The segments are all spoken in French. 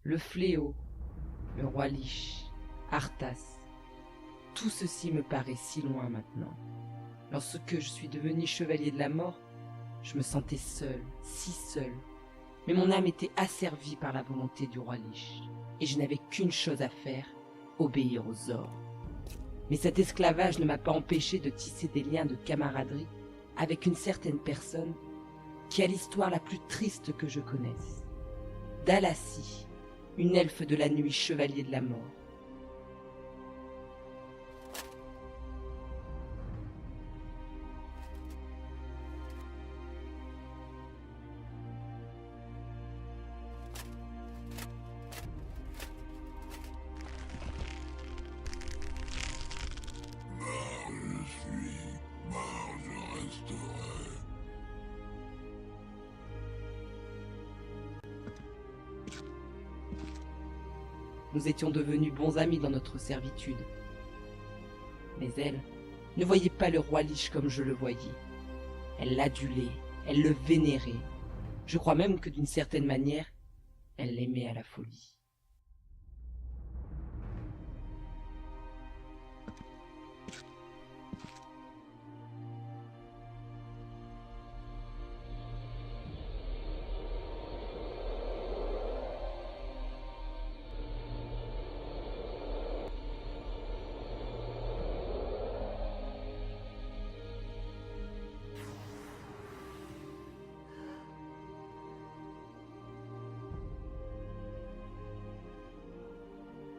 le fléau, le roi Lich, Arthas. Tout ceci me paraît si loin maintenant. Lorsque je suis devenu chevalier de la mort, je me sentais seul, si seul. Mais mon âme était asservie par la volonté du roi Lich, et je n'avais qu'une chose à faire, obéir aux ordres. Mais cet esclavage ne m'a pas empêché de tisser des liens de camaraderie avec une certaine personne qui a l'histoire la plus triste que je connaisse. Dalasie, une elfe de la nuit, chevalier de la mort. Nous étions devenus bons amis dans notre servitude. Mais elle ne voyait pas le roi Lich comme je le voyais. Elle l'adulait, elle le vénérait. Je crois même que d'une certaine manière, elle l'aimait à la folie.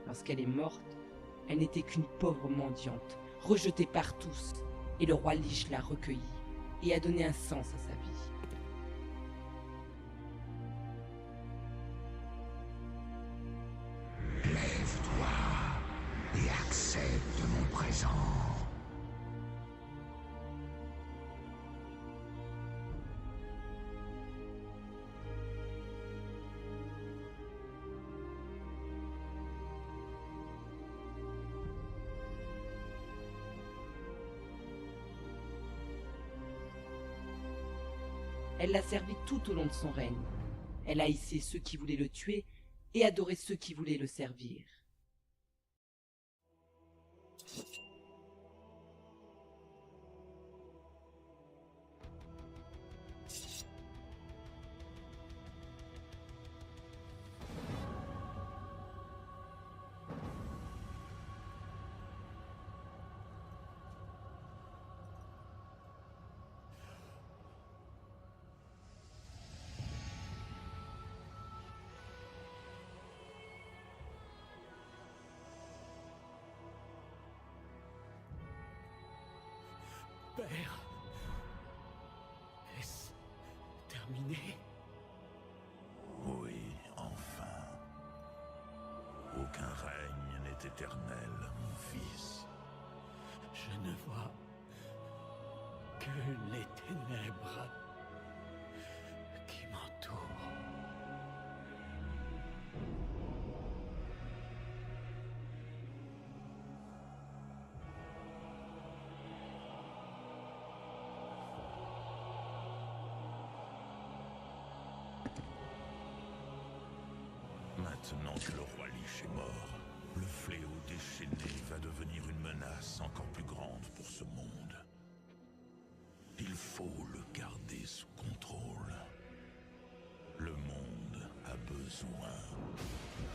Lorsqu'elle est morte, elle n'était qu'une pauvre mendiante, rejetée par tous, et le roi Lich l'a recueillie et a donné un sens à sa vie. Lève-toi et accepte mon présent. Elle l'a servi tout au long de son règne. Elle haïssait ceux qui voulaient le tuer et adorait ceux qui voulaient le servir. Père, est-ce terminé? Oui, enfin. Aucun règne n'est éternel, mon fils. Je ne vois que les ténèbres qui m'entourent. Maintenant que le roi Lich est mort, le fléau déchaîné va devenir une menace encore plus grande pour ce monde. Il faut le garder sous contrôle. Le monde a besoin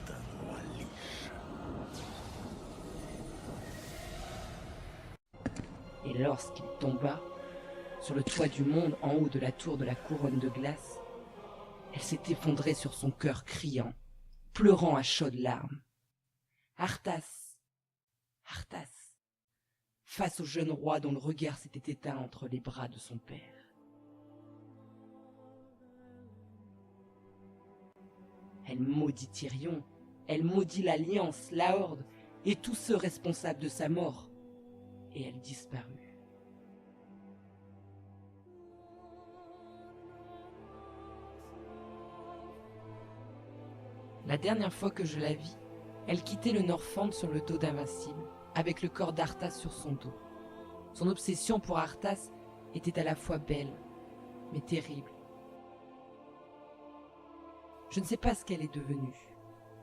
d'un roi Lich. Et lorsqu'il tomba, sur le toit du monde en haut de la tour de la couronne de glace, elle s'est effondrée sur son cœur criant, pleurant à chaudes larmes. Arthas, Arthas, face au jeune roi dont le regard s'était éteint entre les bras de son père. Elle maudit Tyrion, elle maudit l'Alliance, la Horde et tous ceux responsables de sa mort, et elle disparut. La dernière fois que je la vis, elle quittait le Northrend sur le dos d'Invincible, avec le corps d'Arthas sur son dos. Son obsession pour Arthas était à la fois belle, mais terrible. Je ne sais pas ce qu'elle est devenue,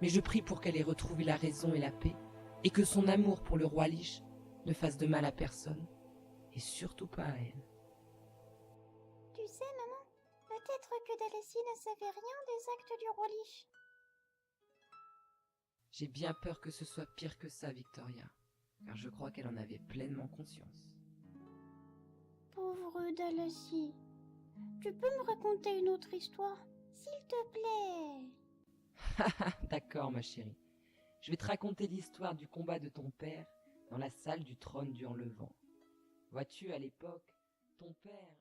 Mais je prie pour qu'elle ait retrouvé la raison et la paix, et que son amour pour le roi Lich ne fasse de mal à personne, et surtout pas à elle. Tu sais, maman, peut-être que Dalacy ne savait rien des actes du roi Lich. J'ai bien peur que ce soit pire que ça, Victoria, car je crois qu'elle en avait pleinement conscience. Pauvre Dalacy. Tu peux me raconter une autre histoire, s'il te plaît? D'accord, ma chérie. Je vais te raconter l'histoire du combat de ton père dans la salle du trône du Enlevant. Vois-tu, à l'époque, ton père...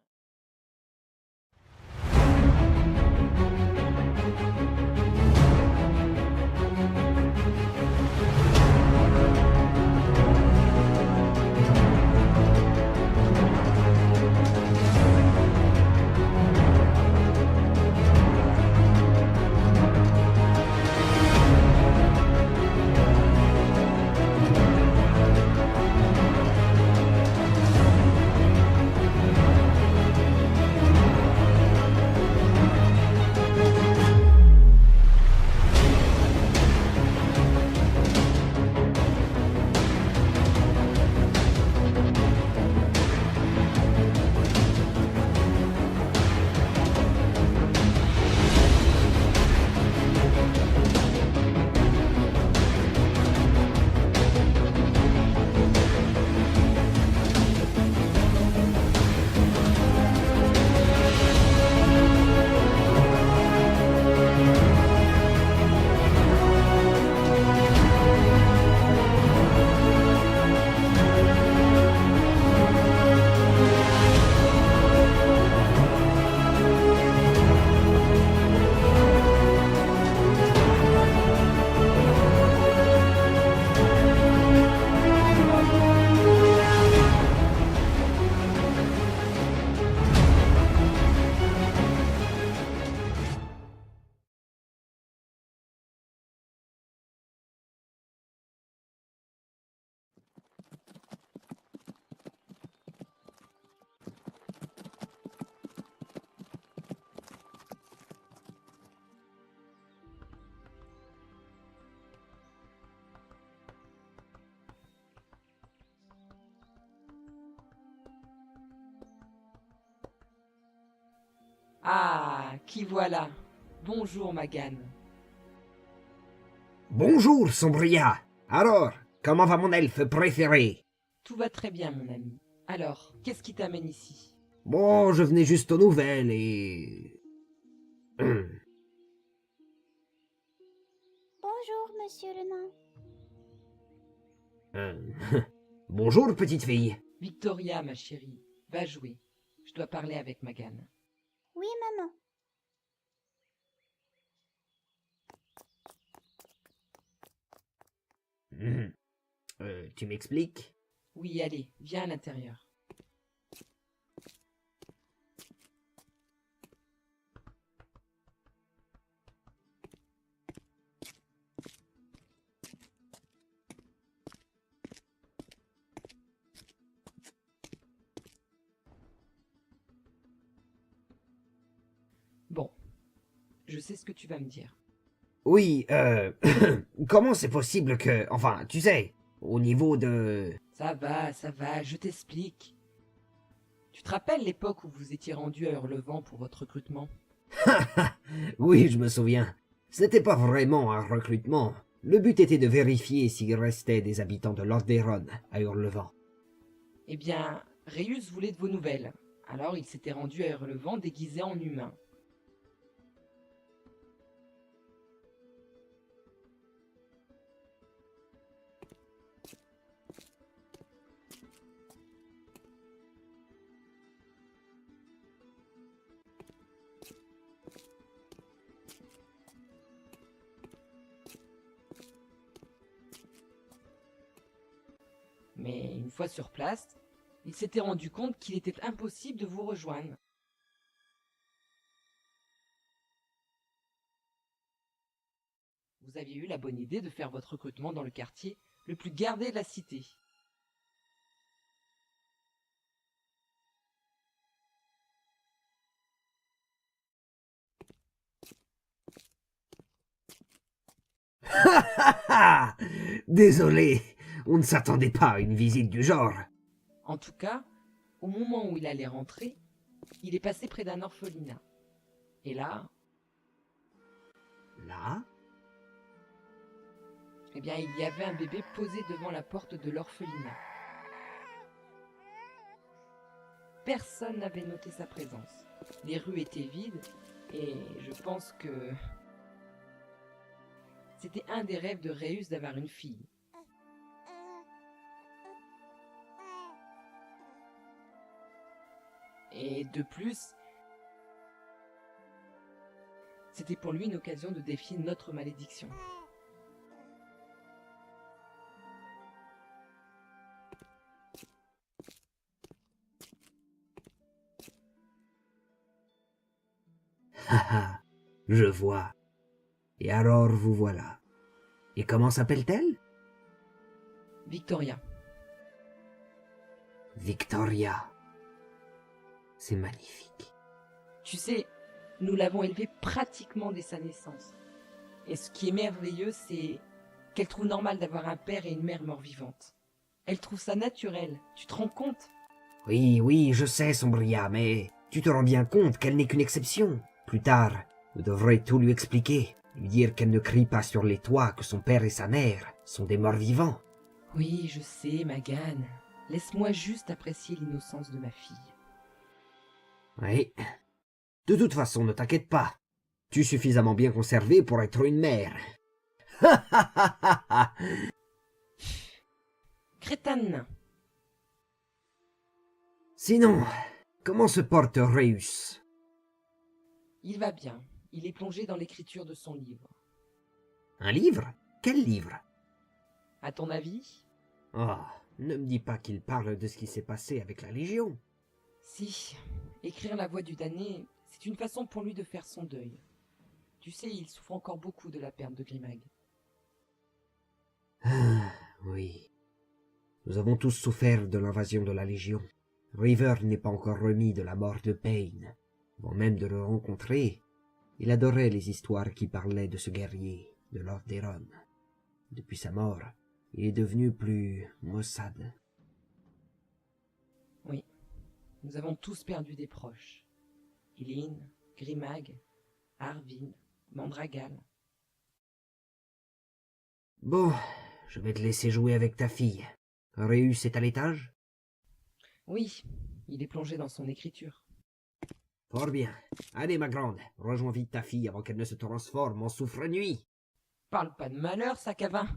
Ah, qui voilà. Bonjour, Magan. Bonjour, Sombria. Alors, comment va mon elfe préféré? Tout va très bien, mon ami. Alors, qu'est-ce qui t'amène ici? Bon, je venais juste aux nouvelles et... Bonjour, monsieur le nain. Bonjour, petite fille. Victoria, ma chérie, va jouer. Je dois parler avec Magan. Oui, maman. Tu m'expliques? Oui, allez, viens à l'intérieur. Bon, je sais ce que tu vas me dire. Oui, comment c'est possible que... Enfin, tu sais, au niveau de... Ça va, je t'explique. Tu te rappelles l'époque où vous étiez rendu à Hurlevent pour votre recrutement? Oui, je me souviens. Ce n'était pas vraiment un recrutement. Le but était de vérifier s'il restait des habitants de Lordaeron à Hurlevent. Eh bien, Rayus voulait de vos nouvelles. Alors il s'était rendu à Hurlevent déguisé en humain. Mais une fois sur place, il s'était rendu compte qu'il était impossible de vous rejoindre. Vous aviez eu la bonne idée de faire votre recrutement dans le quartier le plus gardé de la cité. Ah, désolé, on ne s'attendait pas à une visite du genre. En tout cas, au moment où il allait rentrer, il est passé près d'un orphelinat. Et là, Là? eh bien, il y avait un bébé posé devant la porte de l'orphelinat. Personne n'avait noté sa présence. Les rues étaient vides et je pense que c'était un des rêves de Réus d'avoir une fille. Et de plus, c'était pour lui une occasion de défier notre malédiction. Haha, je vois. Et alors vous voilà. Et comment s'appelle-t-elle? Victoria, Victoria. C'est magnifique. tu sais, nous l'avons élevée pratiquement dès sa naissance. Et ce qui est merveilleux, c'est qu'elle trouve normal d'avoir un père et une mère mort-vivante. Elle trouve ça naturel, tu te rends compte? Oui, oui, je sais, Sombria, mais tu te rends bien compte qu'elle n'est qu'une exception. Plus tard, vous devrez tout lui expliquer, lui dire qu'elle ne crie pas sur les toits que son père et sa mère sont des morts vivants. Oui, je sais, Magan. Laisse-moi juste apprécier l'innocence de ma fille. Oui. De toute façon, ne t'inquiète pas. Tu es suffisamment bien conservé pour être une mère. Ha ha ha ha ha. Crétin de nain. Sinon, comment se porte Réus? Il va bien. Il est plongé dans l'écriture de son livre. Un livre? Quel livre? À ton avis? Oh, ne me dis pas qu'il parle de ce qui s'est passé avec la Légion. Si. Écrire la voix du damné, c'est une façon pour lui de faire son deuil. Tu sais, il souffre encore beaucoup de la perte de Grimag. Ah, oui. Nous avons tous souffert de l'invasion de la Légion. River n'est pas encore remis de la mort de Payne. Avant même de le rencontrer, il adorait les histoires qui parlaient de ce guerrier, de Lord Deron. Depuis sa mort, il est devenu plus maussade. Oui. Nous avons tous perdu des proches. Eileen, Grimag, Arvin, Mandragal. Bon, je vais te laisser jouer avec ta fille. Réus est à l'étage? Oui, il est plongé dans son écriture. Fort bien. Allez, ma grande, rejoins vite ta fille avant qu'elle ne se transforme en souffre-nuit. Parle pas de malheur, sac à vin.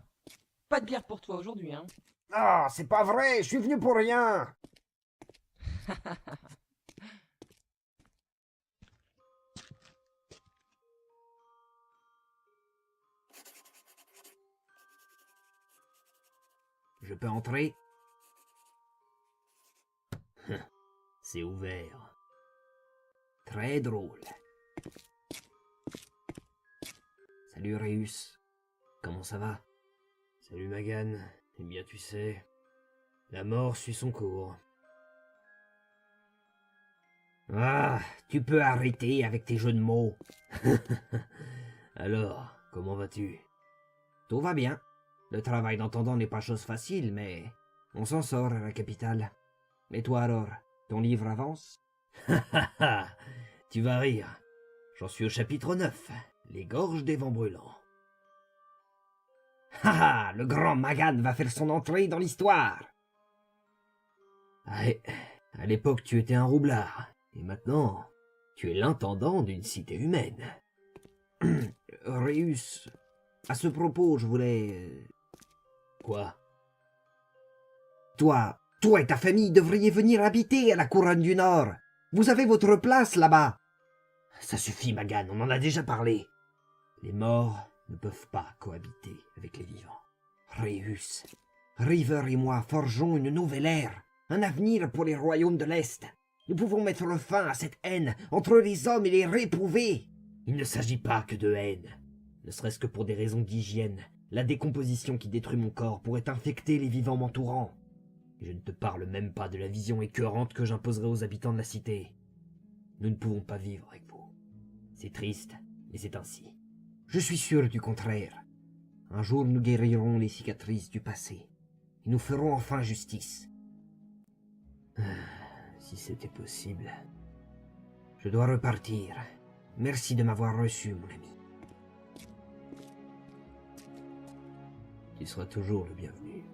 Pas de bière pour toi aujourd'hui, hein. Ah, c'est pas vrai, je suis venu pour rien. Je peux entrer? C'est ouvert. Très drôle. Salut Réus. Comment ça va? Salut Magan. Eh bien tu sais, la mort suit son cours. Ah, tu peux arrêter avec tes jeux de mots. Alors, comment vas-tu? Tout va bien. Le travail d'entendant n'est pas chose facile, mais on s'en sort à la capitale. Et toi alors, ton livre avance? Tu vas rire. J'en suis au chapitre 9, les gorges des vents brûlants. Le grand Magan va faire son entrée dans l'histoire. Ah, à l'époque tu étais un roublard, et maintenant tu es l'intendant d'une cité humaine. Réus, à ce propos, je voulais... Quoi? Toi et ta famille devriez venir habiter à la Couronne du Nord. Vous avez votre place là-bas. Ça suffit, Magan, on en a déjà parlé. Les morts ne peuvent pas cohabiter avec les vivants. Réus, River et moi forgeons une nouvelle ère, un avenir pour les royaumes de l'Est. Nous pouvons mettre fin à cette haine entre les hommes et les réprouvés. Il ne s'agit pas que de haine. Ne serait-ce que pour des raisons d'hygiène, la décomposition qui détruit mon corps pourrait infecter les vivants m'entourant. Et je ne te parle même pas de la vision écœurante que j'imposerai aux habitants de la cité. Nous ne pouvons pas vivre avec vous. C'est triste, mais c'est ainsi. Je suis sûr du contraire. Un jour nous guérirons les cicatrices du passé. Et nous ferons enfin justice. Si c'était possible. Je dois repartir. Merci de m'avoir reçu, mon ami. Tu seras toujours le bienvenu.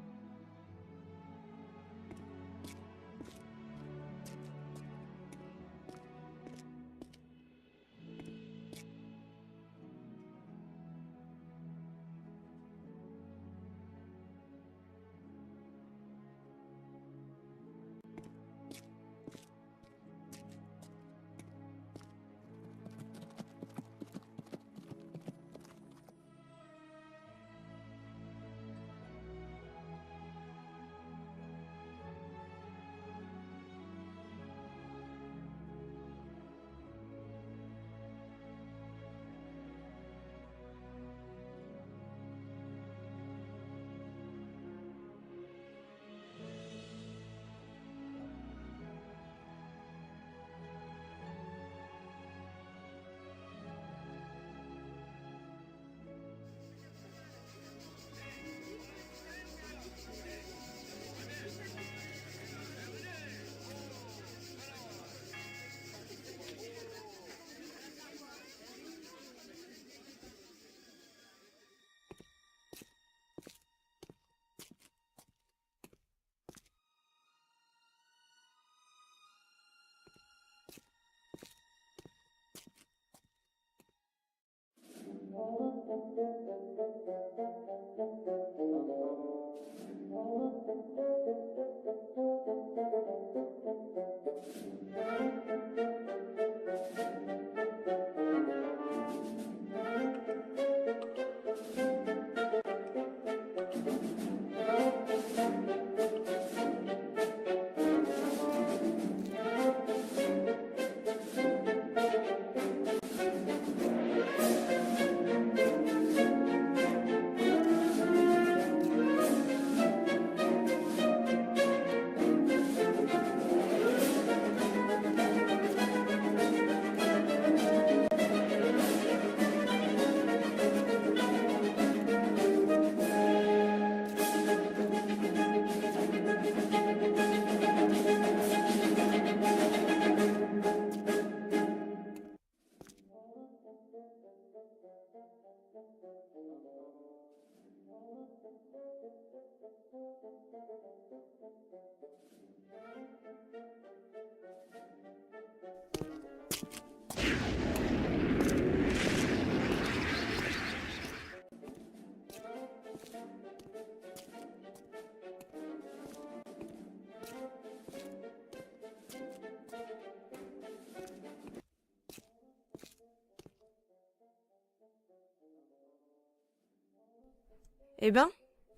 Eh ben,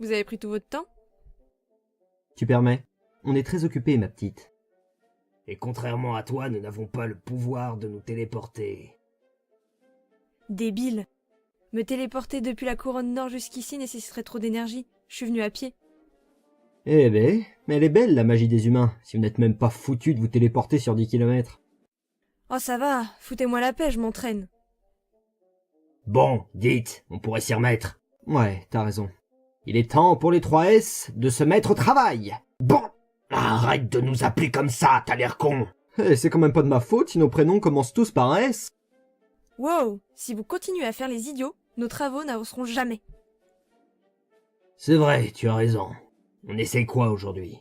vous avez pris tout votre temps? Tu permets? On est très occupés, ma petite. Et contrairement à toi, nous n'avons pas le pouvoir de nous téléporter. Débile. Me téléporter depuis la couronne nord jusqu'ici nécessiterait trop d'énergie. Je suis venu à pied. Eh ben, mais elle est belle, la magie des humains, si vous n'êtes même pas foutu de vous téléporter sur 10 kilomètres. Oh ça va, foutez-moi la paix, je m'entraîne. Bon, dites, on pourrait s'y remettre. Ouais, t'as raison. Il est temps pour les 3S de se mettre au travail. Bon, arrête de nous appeler comme ça, t'as l'air con. Eh, c'est quand même pas de ma faute si nos prénoms commencent tous par un S. Wow, si vous continuez à faire les idiots, nos travaux n'avanceront jamais. C'est vrai, tu as raison. On essaye quoi aujourd'hui?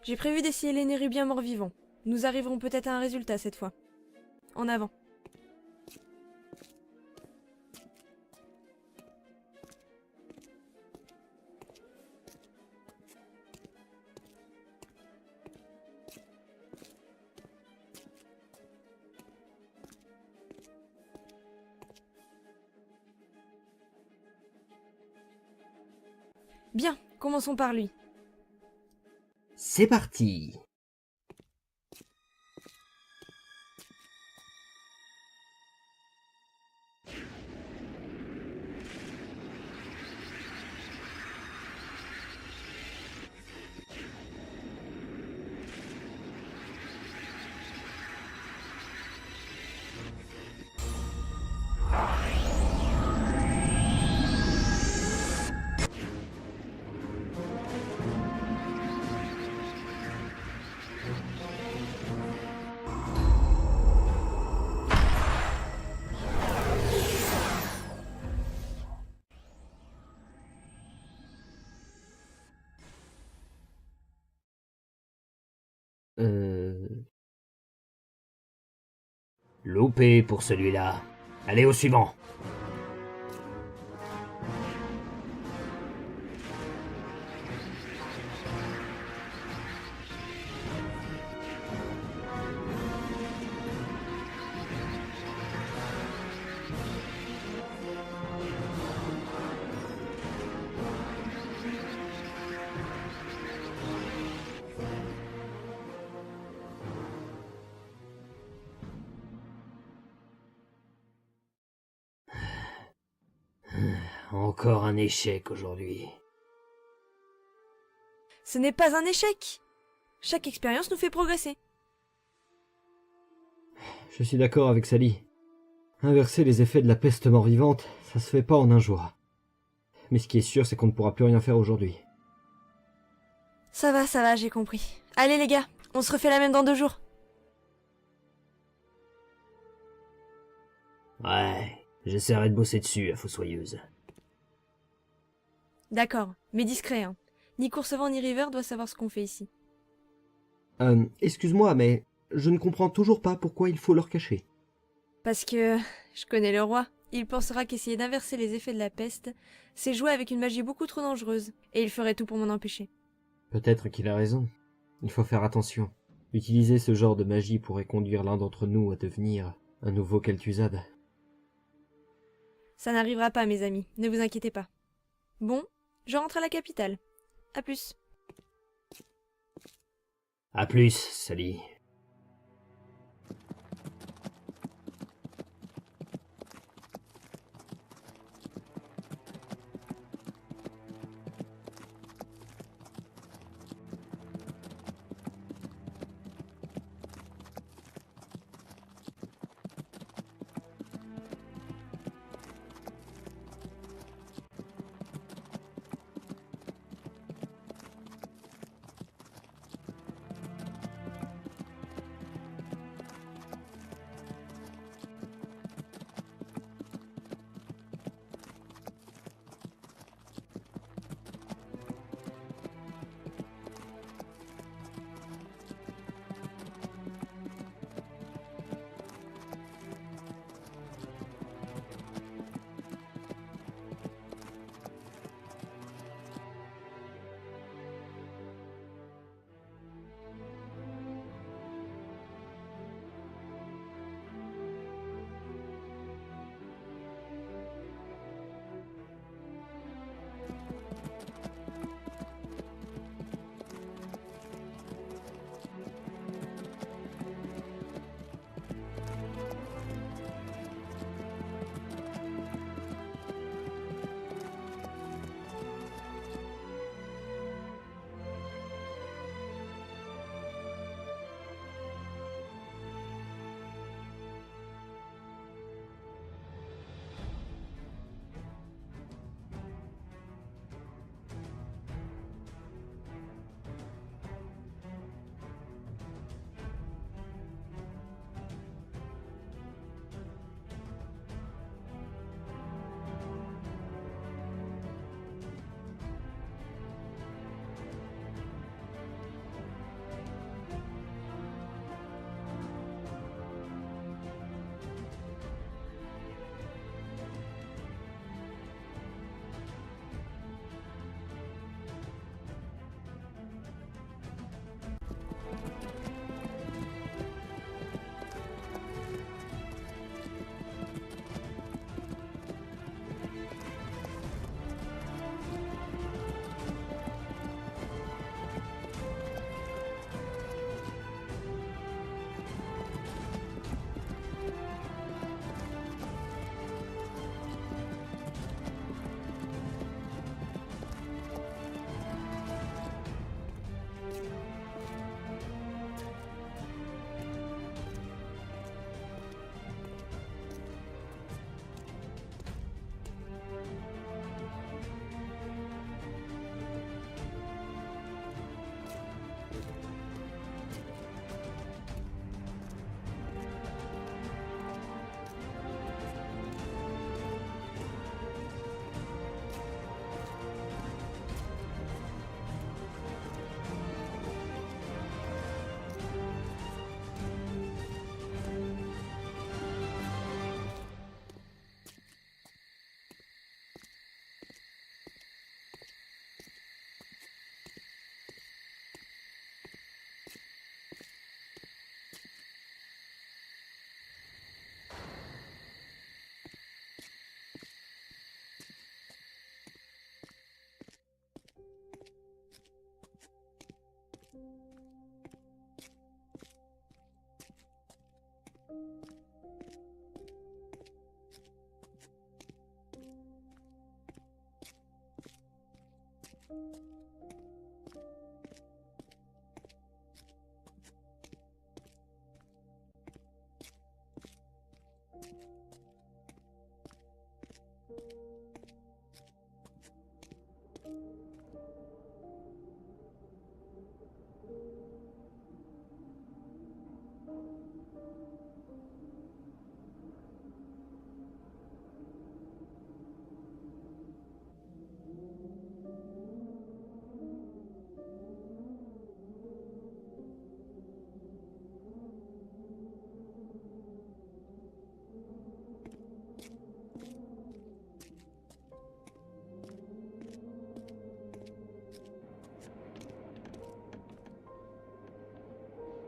J'ai prévu d'essayer les nérubiens morts-vivants. Nous arriverons peut-être à un résultat cette fois. En avant. Bien, commençons par lui. C'est parti. Loupé pour celui-là. Allez au suivant. Encore un échec aujourd'hui. Ce n'est pas un échec. Chaque expérience nous fait progresser. Je suis d'accord avec Sally. Inverser les effets de la peste mort-vivante, ça se fait pas en un jour. Mais ce qui est sûr, c'est qu'on ne pourra plus rien faire aujourd'hui. Ça va, j'ai compris. Allez les gars, on se refait la même dans 2 jours. Ouais, j'essaierai de bosser dessus, la fossoyeuse. D'accord, mais discret, hein. Ni Coursevent ni River doit savoir ce qu'on fait ici. Excuse-moi, mais je ne comprends toujours pas pourquoi il faut leur cacher. Parce que je connais le roi. Il pensera qu'essayer d'inverser les effets de la peste, c'est jouer avec une magie beaucoup trop dangereuse, et il ferait tout pour m'en empêcher. Peut-être qu'il a raison. Il faut faire attention. Utiliser ce genre de magie pourrait conduire l'un d'entre nous à devenir un nouveau Kel'Thuzad. Ça n'arrivera pas, mes amis, ne vous inquiétez pas. Bon, je rentre à la capitale. À plus. À plus, Sally.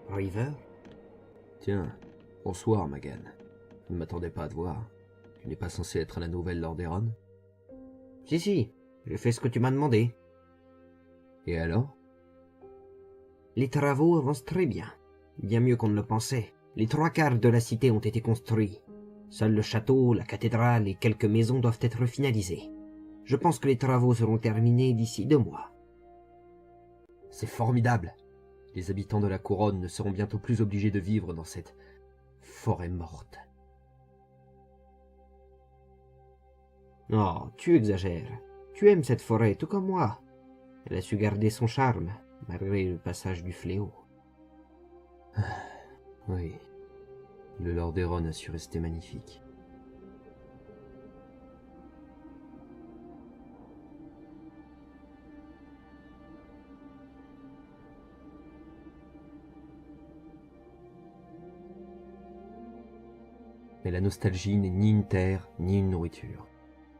River? Tiens, bonsoir, Magan. Je ne m'attendais pas à te voir. Tu n'es pas censé être la nouvelle Lordaeron? Si, j'ai fait ce que tu m'as demandé. Et alors? Les travaux avancent très bien. Bien mieux qu'on ne le pensait. Les 3/4 de la cité ont été construits. Seul le château, la cathédrale et quelques maisons doivent être finalisés. Je pense que les travaux seront terminés d'ici 2 mois. C'est formidable. Les habitants de la couronne ne seront bientôt plus obligés de vivre dans cette forêt morte. Oh, tu exagères. Tu aimes cette forêt, tout comme moi. Elle a su garder son charme, malgré le passage du fléau. Oui, le Lordaeron a su rester magnifique. Mais la nostalgie n'est ni une terre, ni une nourriture.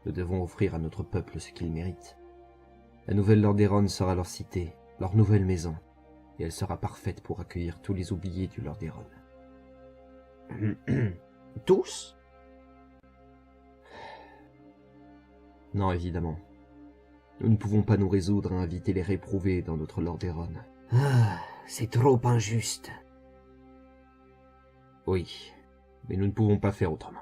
Nous devons offrir à notre peuple ce qu'il mérite. La nouvelle Lordaeron sera leur cité, leur nouvelle maison, et elle sera parfaite pour accueillir tous les oubliés du Lordaeron. Tous? Non, évidemment. Nous ne pouvons pas nous résoudre à inviter les réprouvés dans notre Lordaeron. Ah, c'est trop injuste. Oui, mais nous ne pouvons pas faire autrement.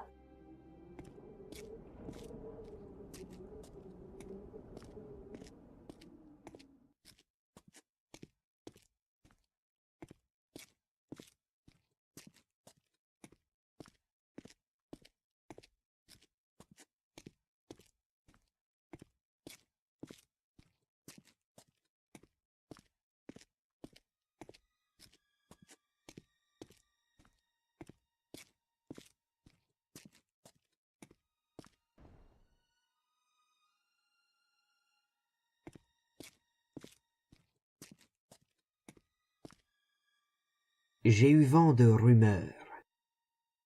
J'ai eu vent de rumeurs.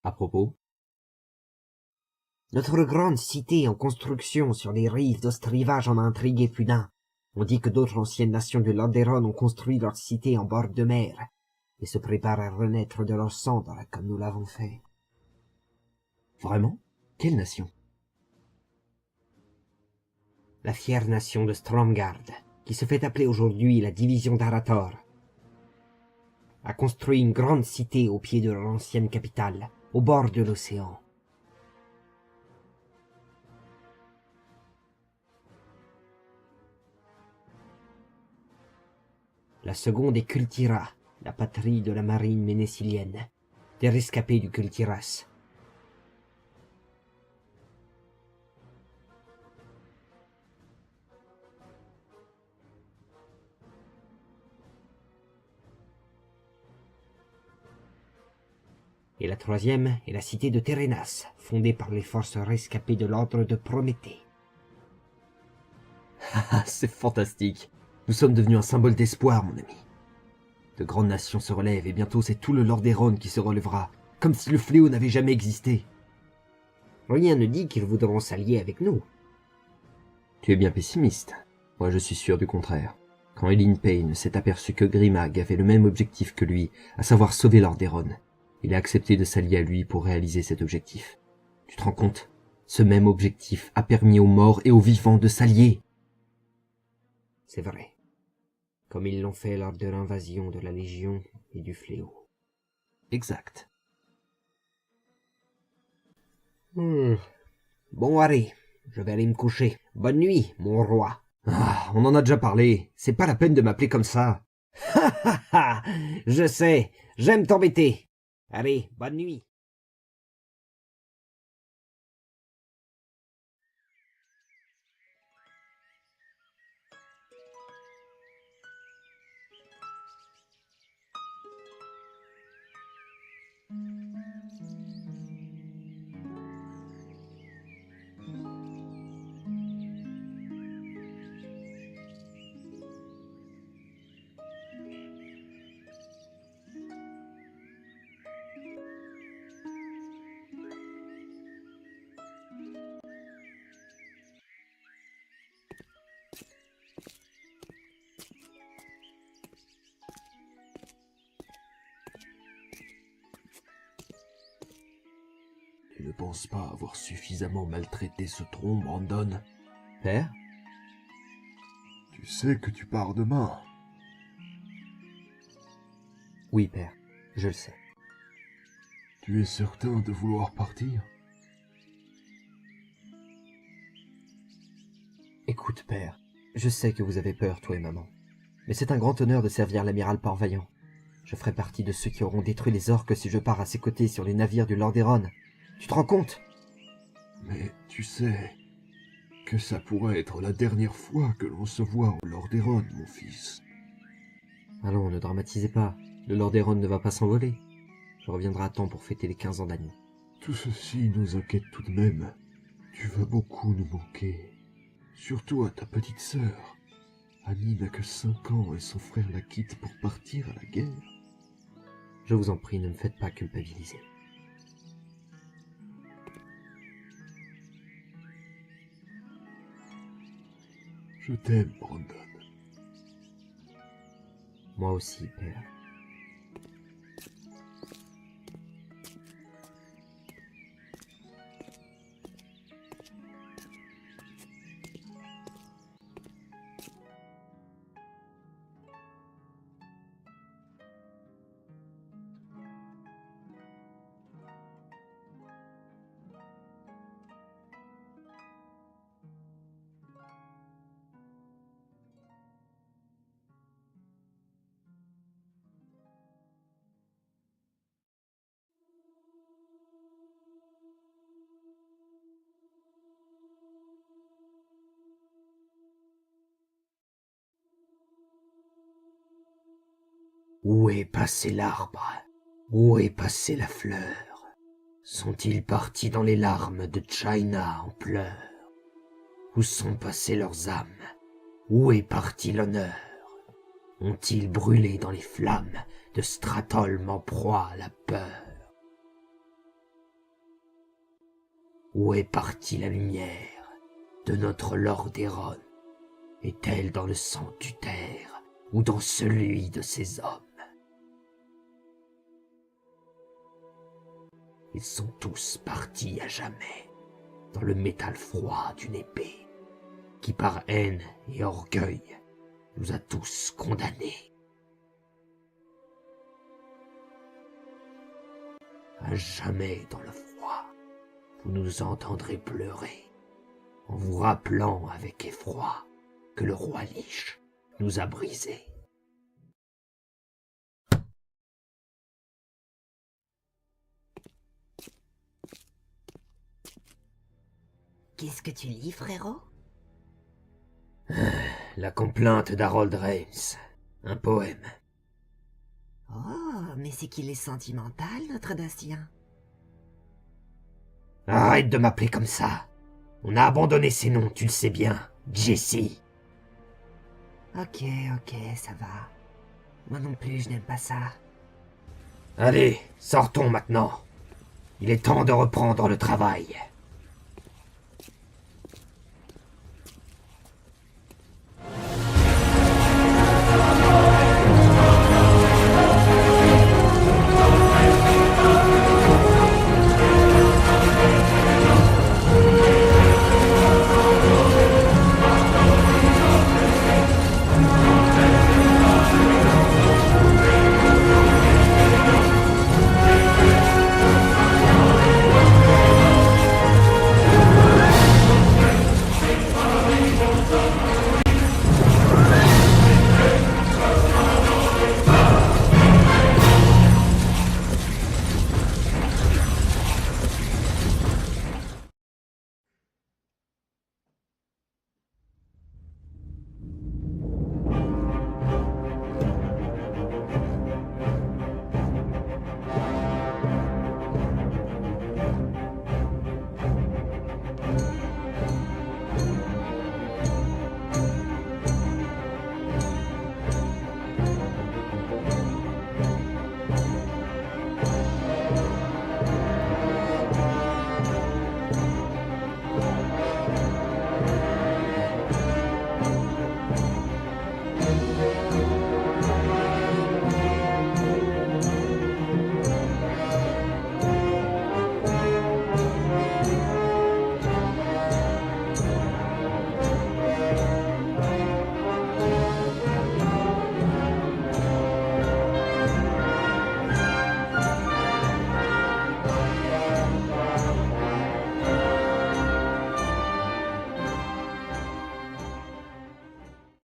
À propos, Notre grande cité en construction sur les rives d'Ostrivage en a intrigué plus d'un. On dit que d'autres anciennes nations de Lordaeron ont construit leur cité en bord de mer et se préparent à renaître de leurs cendres comme nous l'avons fait. vraiment? Quelle nation? La fière nation de Stromgard, qui se fait appeler aujourd'hui la division d'Arator, a construit une grande cité au pied de l'ancienne capitale, au bord de l'océan. La seconde est Kultira, la patrie de la marine ménécilienne, des rescapés du Kultiras. Et la troisième est la cité de Terenas, fondée par les forces rescapées de l'ordre de Prométhée. Ah, c'est fantastique. Nous sommes devenus un symbole d'espoir, mon ami. De grandes nations se relèvent et bientôt c'est tout le Lordaeron qui se relèvera, comme si le fléau n'avait jamais existé. Rien ne dit qu'ils voudront s'allier avec nous. Tu es bien pessimiste. Moi je suis sûr du contraire. Quand Elin Payne s'est aperçu que Grimag avait le même objectif que lui, à savoir sauver Lordaeron, il a accepté de s'allier à lui pour réaliser cet objectif. Tu te rends compte? Ce même objectif a permis aux morts et aux vivants de s'allier. C'est vrai. Comme ils l'ont fait lors de l'invasion de la Légion et du Fléau. Exact. Bon, allez, je vais aller me coucher. Bonne nuit, mon roi. Ah, on en a déjà parlé. C'est pas la peine de m'appeler comme ça. Ha ha ha. Je sais. J'aime t'embêter. Allez, bonne nuit. Tu ne penses pas avoir suffisamment maltraité ce tronc, Brandon? Père? Tu sais que tu pars demain. Oui, père. Je le sais. Tu es certain de vouloir partir? Écoute, père. Je sais que vous avez peur, toi et maman. Mais c'est un grand honneur de servir l'amiral Port-Vaillant. Je ferai partie de ceux qui auront détruit les orques si je pars à ses côtés sur les navires du Lordaeron. Tu te rends compte? Mais tu sais que ça pourrait être la dernière fois que l'on se voit au Lordaeron, mon fils. Allons, ne dramatisez pas. Le Lordaeron ne va pas s'envoler. Je reviendrai à temps pour fêter les 15 ans d'Annie. Tout ceci nous inquiète tout de même. Tu vas beaucoup nous manquer. Surtout à ta petite sœur. Annie n'a que 5 ans et son frère la quitte pour partir à la guerre. Je vous en prie, ne me faites pas culpabiliser. Je t'aime, Brandon. Moi aussi, père. Où est passé l'arbre? Où est passée la fleur? Sont-ils partis dans les larmes de China en pleurs? Où sont passées leurs âmes? Où est parti l'honneur? Ont-ils brûlé dans les flammes de Stratholme en proie à la peur? Où est partie la lumière de notre Lordaeron? Est-elle dans le sanctuaire ou dans celui de ses hommes? Ils sont tous partis à jamais dans le métal froid d'une épée qui par haine et orgueil nous a tous condamnés. À jamais dans le froid, vous nous entendrez pleurer en vous rappelant avec effroi que le roi Lich nous a brisés. Qu'est-ce que tu lis, frérot? La complainte d'Harold Rames, un poème. Oh, mais c'est qu'il est sentimental, notre Dastien. Arrête de m'appeler comme ça. On a abandonné ces noms, tu le sais bien, Jessie. Ok, ça va. Moi non plus, je n'aime pas ça. Allez, sortons maintenant. Il est temps de reprendre le travail.